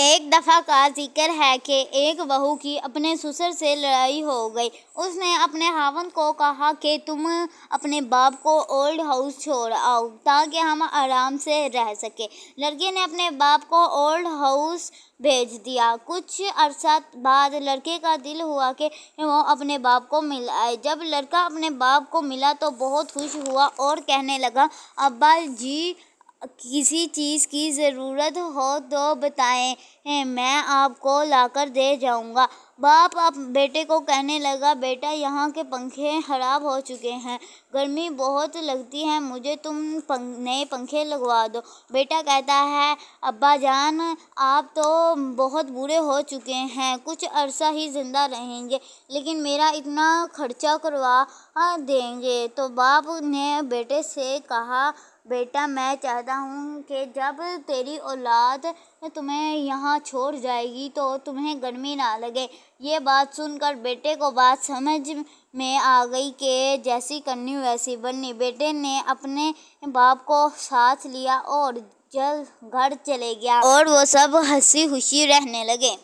ایک دفعہ کا ذکر ہے کہ ایک بہو کی اپنے سسر سے لڑائی ہو گئی۔ اس نے اپنے خاوند کو کہا کہ تم اپنے باپ کو اولڈ ہاؤس چھوڑ آؤ تاکہ ہم آرام سے رہ سکیں۔ لڑکے نے اپنے باپ کو اولڈ ہاؤس بھیج دیا۔ کچھ عرصہ بعد لڑکے کا دل ہوا کہ وہ اپنے باپ کو مل آئے۔ جب لڑکا اپنے باپ کو ملا تو بہت خوش ہوا اور کہنے لگا، ابا جی کسی چیز کی ضرورت ہو تو بتائیں، میں آپ کو لا کر دے جاؤں گا۔ باپ بیٹے کو کہنے لگا، بیٹا یہاں کے پنکھے خراب ہو چکے ہیں، گرمی بہت لگتی ہے، مجھے تم نئے پنکھے لگوا دو۔ بیٹا کہتا ہے، ابا جان آپ تو بہت بوڑھے ہو چکے ہیں، کچھ عرصہ ہی زندہ رہیں گے، لیکن میرا اتنا خرچہ کروا دیں گے؟ تو باپ نے بیٹے سے کہا، بیٹا میں چاہتا ہوں کہ جب تیری اولاد تمہیں یہاں چھوڑ جائے گی تو تمہیں گرمی نہ لگے۔ یہ بات سن کر بیٹے کو بات سمجھ میں آ گئی کہ جیسی کرنی ویسی بننی۔ بیٹے نے اپنے باپ کو ساتھ لیا اور جلد گھر چلے گیا اور وہ سب ہنسی خوشی رہنے لگے۔